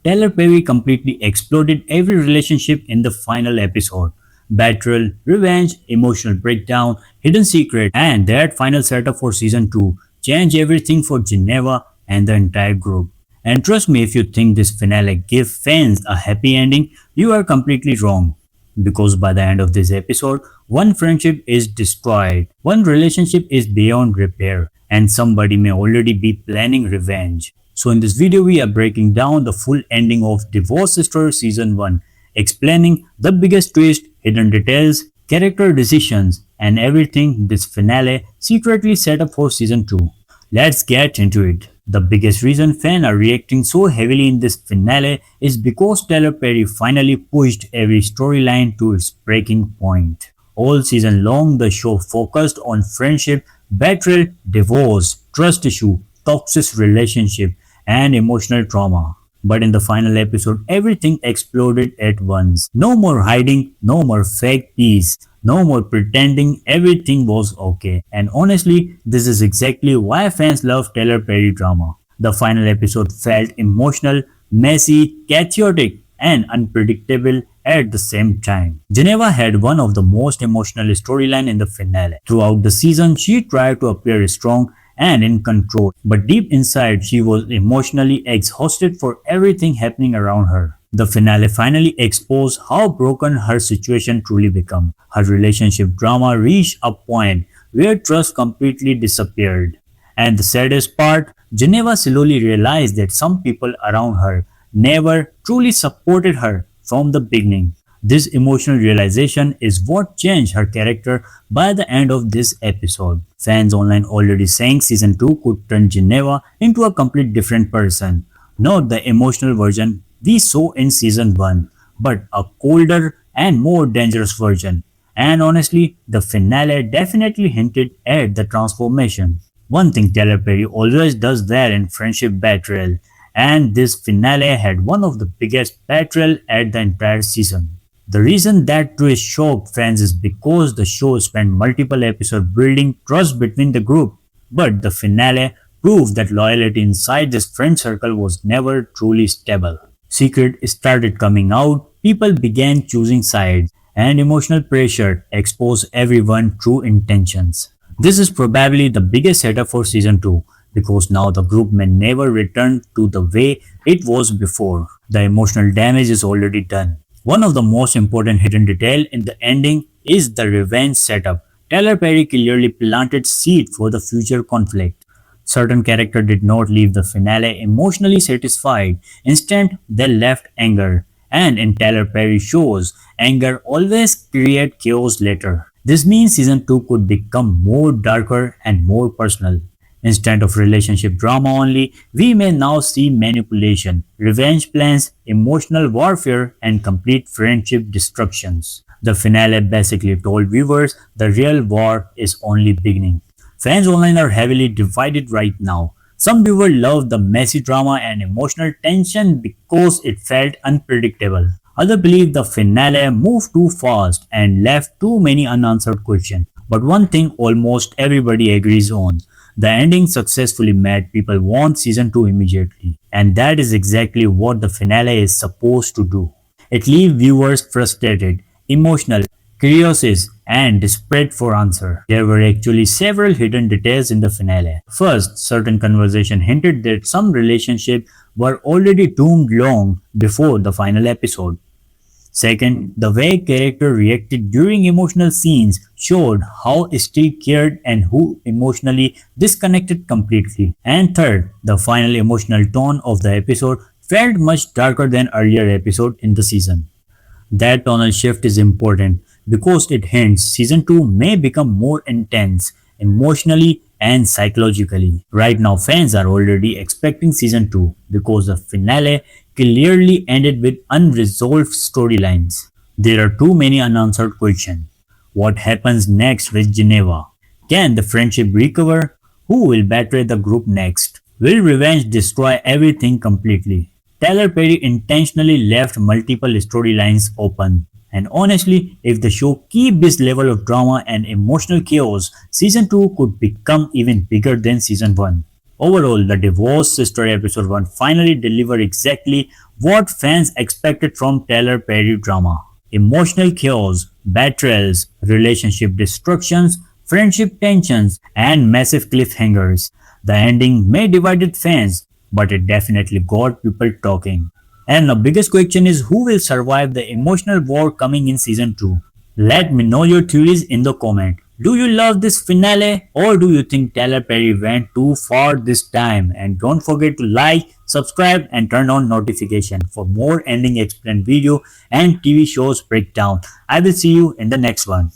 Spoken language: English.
Tyler Perry completely exploded every relationship in the final episode. Betrayal, revenge, emotional breakdown, hidden secret, and that final setup for season 2 changed everything for Geneva and the entire group. And trust me, if you think this finale gave fans a happy ending, you are completely wrong. Because by the end of this episode, one friendship is destroyed, one relationship is beyond repair, and somebody may already be planning revenge. So in this video, we are breaking down the full ending of Divorce Story Season 1, explaining the biggest twist, hidden details, character decisions, and everything this finale secretly set up for Season 2. Let's get into it. The biggest reason fans are reacting so heavily in this finale is because Tyler Perry finally pushed every storyline to its breaking point. All season long, the show focused on friendship, betrayal, divorce, trust issue, toxic relationship, and emotional trauma. But in the final episode, everything exploded at once. No more hiding, no more fake peace, no more pretending everything was okay. And honestly, this is exactly why fans love Tyler Perry drama. The final episode felt emotional, messy, chaotic, and unpredictable at the same time. Geneva had one of the most emotional storylines in the finale. Throughout the season, she tried to appear strong and in control, but deep inside she was emotionally exhausted for everything happening around her. The finale finally exposed how broken her situation truly became. Her relationship drama reached a point where trust completely disappeared. And the saddest part, Geneva slowly realized that some people around her never truly supported her from the beginning. This emotional realization is what changed her character by the end of this episode. Fans online already saying season 2 could turn Geneva into a complete different person. Not the emotional version we saw in season 1, but a colder and more dangerous version. And honestly, the finale definitely hinted at the transformation. One thing Tyler Perry always does there in friendship betrayal, and this finale had one of the biggest betrayal at the entire season. The reason that twist shocked fans is because the show spent multiple episodes building trust between the group, but the finale proved that loyalty inside this friend circle was never truly stable. Secrets started coming out, people began choosing sides, and emotional pressure exposed everyone's true intentions. This is probably the biggest setup for season 2 because now the group may never return to the way it was before. The emotional damage is already done. One of the most important hidden detail in the ending is the revenge setup. Tyler Perry clearly planted seed for the future conflict. Certain characters did not leave the finale emotionally satisfied. Instead, they left anger. And in Tyler Perry shows, anger always creates chaos later. This means season 2 could become more darker and more personal. Instead of relationship drama only, we may now see manipulation, revenge plans, emotional warfare, and complete friendship destructions. The finale basically told viewers the real war is only beginning. Fans online are heavily divided right now. Some viewers love the messy drama and emotional tension because it felt unpredictable. Others believe the finale moved too fast and left too many unanswered questions. But one thing almost everybody agrees on. The ending successfully made people want season 2 immediately, and that is exactly what the finale is supposed to do. It leaves viewers frustrated, emotional, curious, and desperate for answer. There were actually several hidden details in the finale. First, certain conversation hinted that some relationships were already doomed long before the final episode. Second, the way characters reacted during emotional scenes showed how still cared and who emotionally disconnected completely. And third, the final emotional tone of the episode felt much darker than earlier episodes in the season. That tonal shift is important because it hints season 2 may become more intense emotionally and psychologically. Right now, fans are already expecting season 2 because the finale clearly ended with unresolved storylines. There are too many unanswered questions. What happens next with Geneva? Can the friendship recover? Who will betray the group next? Will revenge destroy everything completely? Tyler Perry intentionally left multiple storylines open. And honestly, if the show keeps this level of drama and emotional chaos, season 2 could become even bigger than season 1. Overall, the Divorce Story episode 1 finally delivered exactly what fans expected from Tyler Perry drama. Emotional chaos, betrayals, relationship destructions, friendship tensions, and massive cliffhangers. The ending may divided fans, but it definitely got people talking. And the biggest question is who will survive the emotional war coming in season 2? Let me know your theories in the comment. Do you love this finale or do you think Tyler Perry went too far this time? And don't forget to like, subscribe and turn on notification for more ending explained video and TV shows breakdown. I will see you in the next one.